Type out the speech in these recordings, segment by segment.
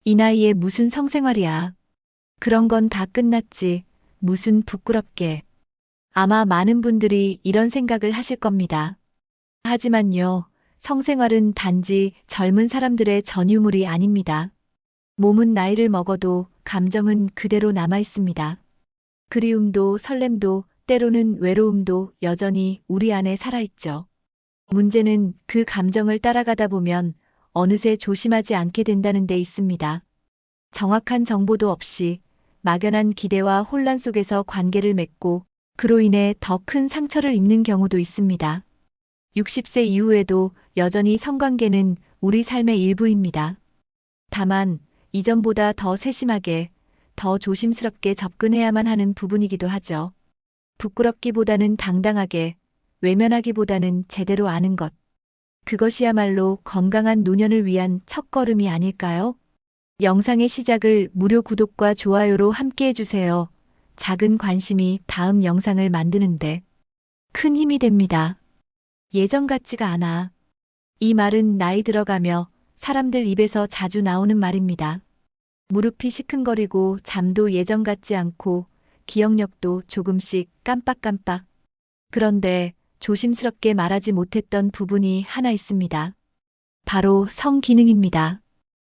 이 나이에 무슨 성생활이야. 그런 건 다 끝났지. 무슨 부끄럽게. 아마 많은 분들이 이런 생각을 하실 겁니다. 하지만요, 성생활은 단지 젊은 사람들의 전유물이 아닙니다. 몸은 나이를 먹어도 감정은 그대로 남아 있습니다. 그리움도 설렘도 때로는 외로움도 여전히 우리 안에 살아있죠. 문제는 그 감정을 따라가다 보면 어느새 조심하지 않게 된다는 데 있습니다. 정확한 정보도 없이 막연한 기대와 혼란 속에서 관계를 맺고 그로 인해 더 큰 상처를 입는 경우도 있습니다. 60세 이후에도 여전히 성관계는 우리 삶의 일부입니다. 다만 이전보다 더 세심하게, 더 조심스럽게 접근해야만 하는 부분이기도 하죠. 부끄럽기보다는 당당하게, 외면하기보다는 제대로 아는 것. 그것이야말로 건강한 노년을 위한 첫걸음이 아닐까요? 영상의 시작을 무료 구독과 좋아요로 함께 해주세요. 작은 관심이 다음 영상을 만드는데 큰 힘이 됩니다. 예전 같지가 않아. 이 말은 나이 들어가며 사람들 입에서 자주 나오는 말입니다. 무릎이 시큰거리고 잠도 예전 같지 않고 기억력도 조금씩 깜빡깜빡. 그런데 조심스럽게 말하지 못했던 부분이 하나 있습니다. 바로 성기능입니다.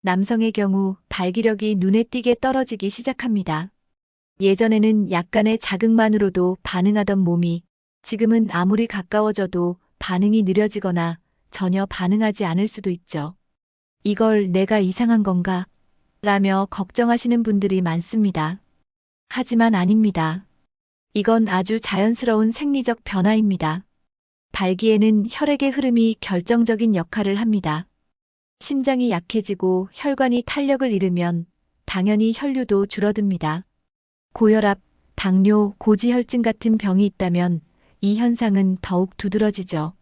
남성의 경우 발기력이 눈에 띄게 떨어지기 시작합니다. 예전에는 약간의 자극만으로도 반응하던 몸이 지금은 아무리 가까워져도 반응이 느려지거나 전혀 반응하지 않을 수도 있죠. 이걸 내가 이상한 건가? 라며 걱정하시는 분들이 많습니다. 하지만 아닙니다. 이건 아주 자연스러운 생리적 변화입니다. 발기에는 혈액의 흐름이 결정적인 역할을 합니다. 심장이 약해지고 혈관이 탄력을 잃으면 당연히 혈류도 줄어듭니다. 고혈압, 당뇨, 고지혈증 같은 병이 있다면 이 현상은 더욱 두드러지죠.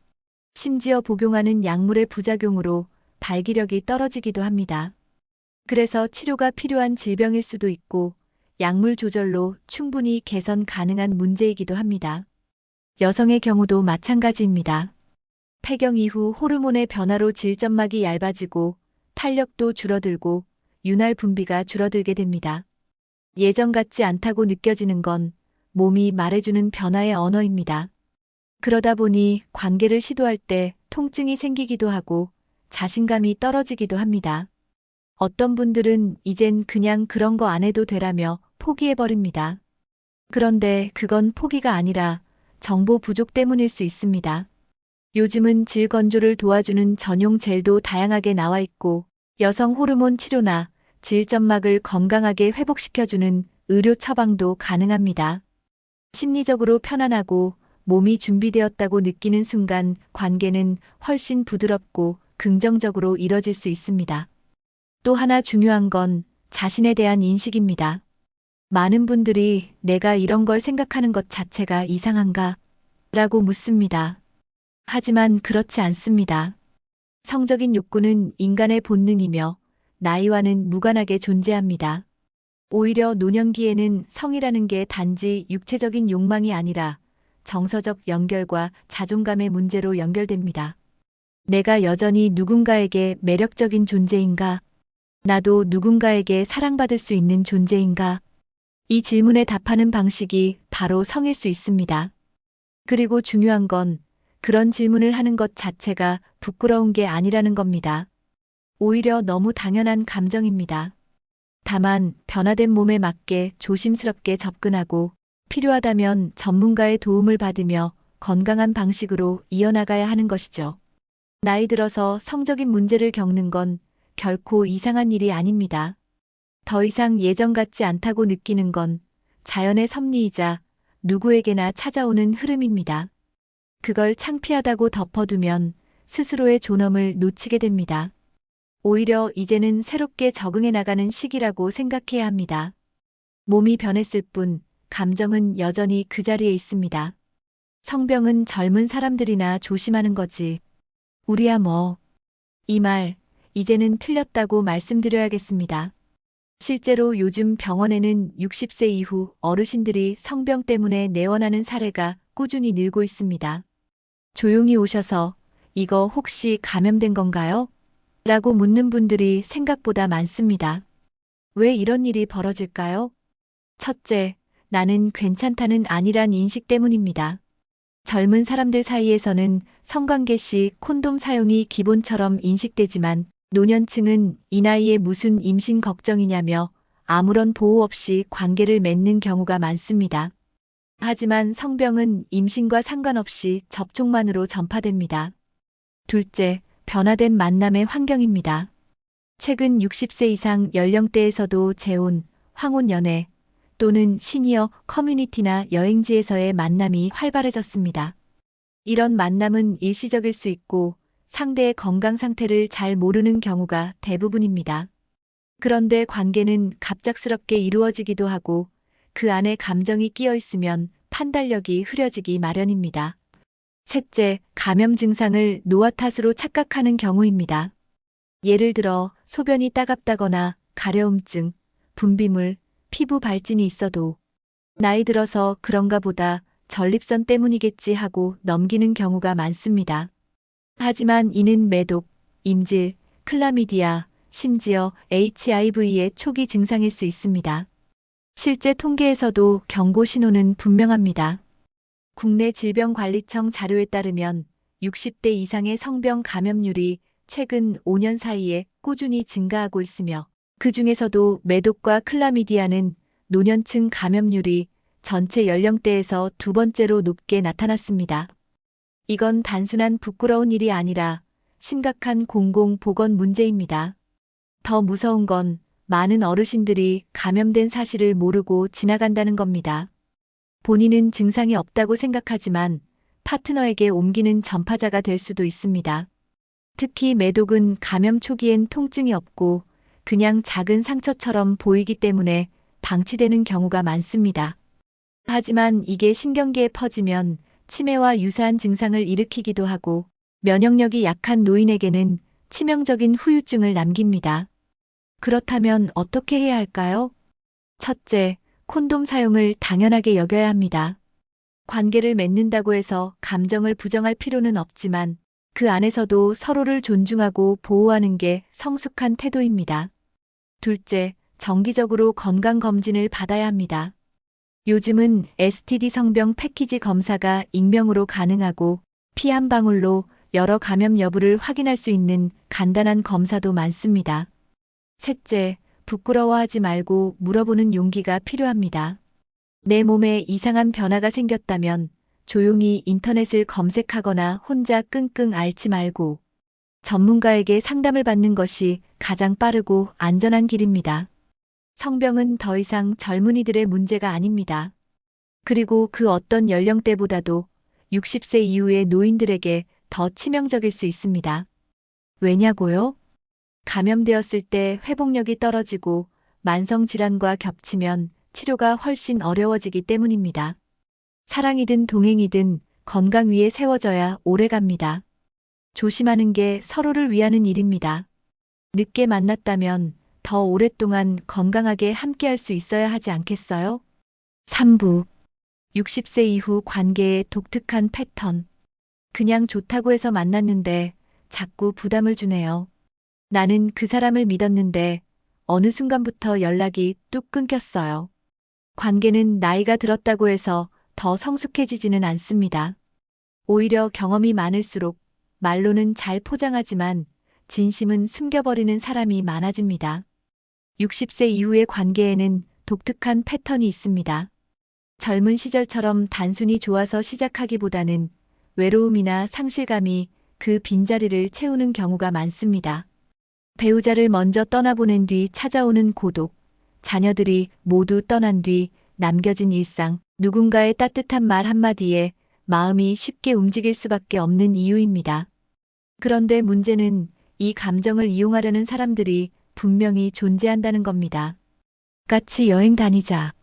심지어 복용하는 약물의 부작용으로 발기력이 떨어지기도 합니다. 그래서 치료가 필요한 질병일 수도 있고 약물 조절로 충분히 개선 가능한 문제이기도 합니다. 여성의 경우도 마찬가지입니다. 폐경 이후 호르몬의 변화로 질점막이 얇아지고 탄력도 줄어들고 윤활 분비가 줄어들게 됩니다. 예전 같지 않다고 느껴지는 건 몸이 말해주는 변화의 언어입니다. 그러다 보니 관계를 시도할 때 통증이 생기기도 하고 자신감이 떨어지기도 합니다. 어떤 분들은 이젠 그냥 그런 거 안 해도 되라며 포기해버립니다. 그런데 그건 포기가 아니라 정보 부족 때문일 수 있습니다. 요즘은 질 건조를 도와주는 전용 젤도 다양하게 나와 있고 여성 호르몬 치료나 질점막을 건강하게 회복시켜주는 의료 처방도 가능합니다. 심리적으로 편안하고 몸이 준비되었다고 느끼는 순간 관계는 훨씬 부드럽고 긍정적으로 이뤄질 수 있습니다. 또 하나 중요한 건 자신에 대한 인식입니다. 많은 분들이 내가 이런 걸 생각하는 것 자체가 이상한가? 라고 묻습니다. 하지만 그렇지 않습니다. 성적인 욕구는 인간의 본능이며 나이와는 무관하게 존재합니다. 오히려 노년기에는 성이라는 게 단지 육체적인 욕망이 아니라 정서적 연결과 자존감의 문제로 연결됩니다. 내가 여전히 누군가에게 매력적인 존재인가? 나도 누군가에게 사랑받을 수 있는 존재인가? 이 질문에 답하는 방식이 바로 성일 수 있습니다. 그리고 중요한 건 그런 질문을 하는 것 자체가 부끄러운 게 아니라는 겁니다. 오히려 너무 당연한 감정입니다. 다만 변화된 몸에 맞게 조심스럽게 접근하고 필요하다면 전문가의 도움을 받으며 건강한 방식으로 이어나가야 하는 것이죠. 나이 들어서 성적인 문제를 겪는 건 결코 이상한 일이 아닙니다. 더 이상 예전 같지 않다고 느끼는 건 자연의 섭리이자 누구에게나 찾아오는 흐름입니다. 그걸 창피하다고 덮어두면 스스로의 존엄을 놓치게 됩니다. 오히려 이제는 새롭게 적응해 나가는 시기라고 생각해야 합니다. 몸이 변했을 뿐 감정은 여전히 그 자리에 있습니다. 성병은 젊은 사람들이나 조심하는 거지. 우리야 뭐. 이 말, 이제는 틀렸다고 말씀드려야겠습니다. 실제로 요즘 병원에는 60세 이후 어르신들이 성병 때문에 내원하는 사례가 꾸준히 늘고 있습니다. 조용히 오셔서 이거 혹시 감염된 건가요? 라고 묻는 분들이 생각보다 많습니다. 왜 이런 일이 벌어질까요? 첫째, 나는 괜찮다는 아니란 인식 때문입니다. 젊은 사람들 사이에서는 성관계 시 콘돔 사용이 기본처럼 인식되지만 노년층은 이 나이에 무슨 임신 걱정이냐며 아무런 보호 없이 관계를 맺는 경우가 많습니다. 하지만 성병은 임신과 상관없이 접촉만으로 전파됩니다. 둘째, 변화된 만남의 환경입니다. 최근 60세 이상 연령대에서도 재혼, 황혼 연애 또는 시니어 커뮤니티나 여행지에서의 만남이 활발해졌습니다. 이런 만남은 일시적일 수 있고 상대의 건강 상태를 잘 모르는 경우가 대부분입니다. 그런데 관계는 갑작스럽게 이루어지기도 하고 그 안에 감정이 끼어 있으면 판단력이 흐려지기 마련입니다. 셋째, 감염 증상을 노화 탓으로 착각하는 경우입니다. 예를 들어 소변이 따갑다거나 가려움증, 분비물, 피부 발진이 있어도 나이 들어서 그런가 보다 전립선 때문이겠지 하고 넘기는 경우가 많습니다. 하지만 이는 매독, 임질, 클라미디아, 심지어 HIV의 초기 증상일 수 있습니다. 실제 통계에서도 경고 신호는 분명합니다. 국내 질병관리청 자료에 따르면 60대 이상의 성병 감염률이 최근 5년 사이에 꾸준히 증가하고 있으며 그 중에서도 매독과 클라미디아는 노년층 감염률이 전체 연령대에서 두 번째로 높게 나타났습니다. 이건 단순한 부끄러운 일이 아니라 심각한 공공보건 문제입니다. 더 무서운 건 많은 어르신들이 감염된 사실을 모르고 지나간다는 겁니다. 본인은 증상이 없다고 생각하지만 파트너에게 옮기는 전파자가 될 수도 있습니다. 특히 매독은 감염 초기엔 통증이 없고 그냥 작은 상처처럼 보이기 때문에 방치되는 경우가 많습니다. 하지만 이게 신경계에 퍼지면 치매와 유사한 증상을 일으키기도 하고 면역력이 약한 노인에게는 치명적인 후유증을 남깁니다. 그렇다면 어떻게 해야 할까요? 첫째, 콘돔 사용을 당연하게 여겨야 합니다. 관계를 맺는다고 해서 감정을 부정할 필요는 없지만 그 안에서도 서로를 존중하고 보호하는 게 성숙한 태도입니다. 둘째, 정기적으로 건강검진을 받아야 합니다. 요즘은 STD 성병 패키지 검사가 익명으로 가능하고 피 한 방울로 여러 감염 여부를 확인할 수 있는 간단한 검사도 많습니다. 셋째, 부끄러워하지 말고 물어보는 용기가 필요합니다. 내 몸에 이상한 변화가 생겼다면 조용히 인터넷을 검색하거나 혼자 끙끙 앓지 말고 전문가에게 상담을 받는 것이 가장 빠르고 안전한 길입니다. 성병은 더 이상 젊은이들의 문제가 아닙니다. 그리고 그 어떤 연령대보다도 60세 이후의 노인들에게 더 치명적일 수 있습니다. 왜냐고요? 감염되었을 때 회복력이 떨어지고 만성질환과 겹치면 치료가 훨씬 어려워지기 때문입니다. 사랑이든 동행이든 건강 위에 세워져야 오래갑니다. 조심하는 게 서로를 위하는 일입니다. 늦게 만났다면 더 오랫동안 건강하게 함께할 수 있어야 하지 않겠어요? 3부 60세 이후 관계의 독특한 패턴. 그냥 좋다고 해서 만났는데 자꾸 부담을 주네요. 나는 그 사람을 믿었는데 어느 순간부터 연락이 뚝 끊겼어요. 관계는 나이가 들었다고 해서 더 성숙해지지는 않습니다. 오히려 경험이 많을수록 말로는 잘 포장하지만 진심은 숨겨버리는 사람이 많아집니다. 60세 이후의 관계에는 독특한 패턴이 있습니다. 젊은 시절처럼 단순히 좋아서 시작하기보다는 외로움이나 상실감이 그 빈자리를 채우는 경우가 많습니다. 배우자를 먼저 떠나보낸 뒤 찾아오는 고독, 자녀들이 모두 떠난 뒤 남겨진 일상, 누군가의 따뜻한 말 한마디에 마음이 쉽게 움직일 수밖에 없는 이유입니다. 그런데 문제는 이 감정을 이용하려는 사람들이 분명히 존재한다는 겁니다. 같이 여행 다니자.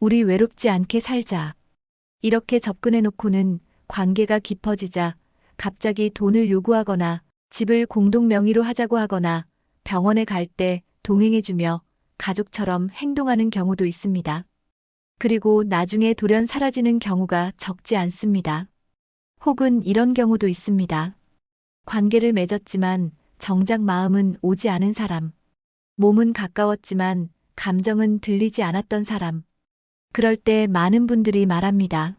우리 외롭지 않게 살자. 이렇게 접근해놓고는 관계가 깊어지자 갑자기 돈을 요구하거나 집을 공동 명의로 하자고 하거나 병원에 갈 때 동행해주며 가족처럼 행동하는 경우도 있습니다. 그리고 나중에 돌연 사라지는 경우가 적지 않습니다. 혹은 이런 경우도 있습니다. 관계를 맺었지만 정작 마음은 오지 않은 사람. 몸은 가까웠지만 감정은 들리지 않았던 사람. 그럴 때 많은 분들이 말합니다.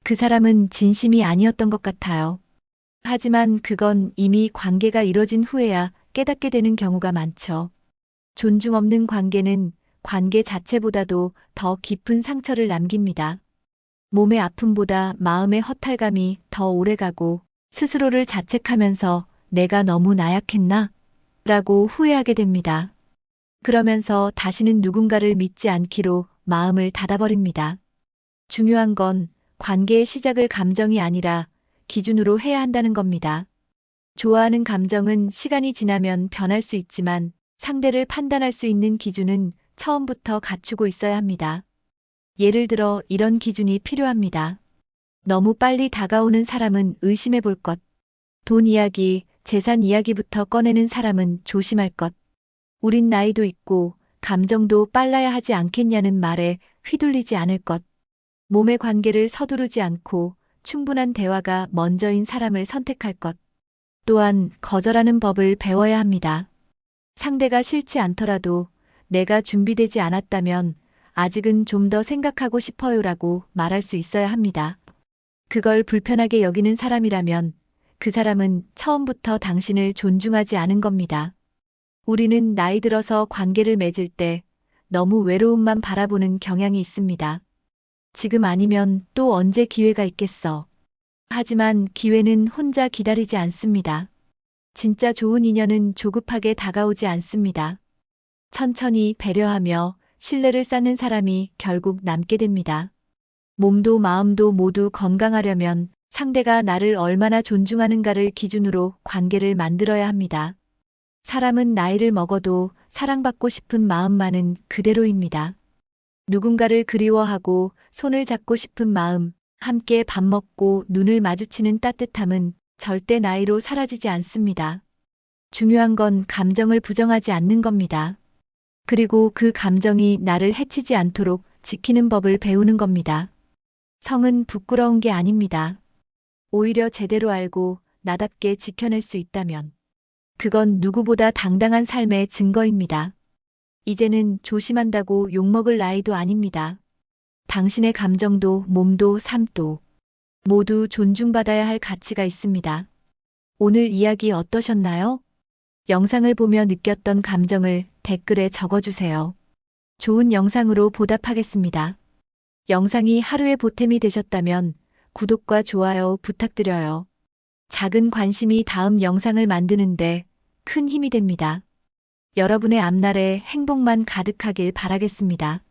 그 사람은 진심이 아니었던 것 같아요. 하지만 그건 이미 관계가 이뤄진 후에야 깨닫게 되는 경우가 많죠. 존중 없는 관계는 관계 자체보다도 더 깊은 상처를 남깁니다. 몸의 아픔보다 마음의 허탈감이 더 오래가고 스스로를 자책하면서 내가 너무 나약했나? 라고 후회하게 됩니다. 그러면서 다시는 누군가를 믿지 않기로 마음을 닫아버립니다. 중요한 건 관계의 시작을 감정이 아니라 기준으로 해야 한다는 겁니다. 좋아하는 감정은 시간이 지나면 변할 수 있지만 상대를 판단할 수 있는 기준은 처음부터 갖추고 있어야 합니다. 예를 들어 이런 기준이 필요합니다. 너무 빨리 다가오는 사람은 의심해 볼 것. 돈 이야기, 재산 이야기부터 꺼내는 사람은 조심할 것. 우린 나이도 있고 감정도 빨라야 하지 않겠냐는 말에 휘둘리지 않을 것. 몸의 관계를 서두르지 않고 충분한 대화가 먼저인 사람을 선택할 것. 또한 거절하는 법을 배워야 합니다. 상대가 싫지 않더라도 내가 준비되지 않았다면 아직은 좀 더 생각하고 싶어요라고 말할 수 있어야 합니다. 그걸 불편하게 여기는 사람이라면 그 사람은 처음부터 당신을 존중하지 않은 겁니다. 우리는 나이 들어서 관계를 맺을 때 너무 외로움만 바라보는 경향이 있습니다. 지금 아니면 또 언제 기회가 있겠어. 하지만 기회는 혼자 기다리지 않습니다. 진짜 좋은 인연은 조급하게 다가오지 않습니다. 천천히 배려하며 신뢰를 쌓는 사람이 결국 남게 됩니다. 몸도 마음도 모두 건강하려면 상대가 나를 얼마나 존중하는가를 기준으로 관계를 만들어야 합니다. 사람은 나이를 먹어도 사랑받고 싶은 마음만은 그대로입니다. 누군가를 그리워하고 손을 잡고 싶은 마음, 함께 밥 먹고 눈을 마주치는 따뜻함은 절대 나이로 사라지지 않습니다. 중요한 건 감정을 부정하지 않는 겁니다. 그리고 그 감정이 나를 해치지 않도록 지키는 법을 배우는 겁니다. 성은 부끄러운 게 아닙니다. 오히려 제대로 알고 나답게 지켜낼 수 있다면 그건 누구보다 당당한 삶의 증거입니다. 이제는 조심한다고 욕먹을 나이도 아닙니다. 당신의 감정도 몸도 삶도 모두 존중받아야 할 가치가 있습니다. 오늘 이야기 어떠셨나요? 영상을 보며 느꼈던 감정을 댓글에 적어주세요. 좋은 영상으로 보답하겠습니다. 영상이 하루의 보탬이 되셨다면 구독과 좋아요 부탁드려요. 작은 관심이 다음 영상을 만드는데 큰 힘이 됩니다. 여러분의 앞날에 행복만 가득하길 바라겠습니다.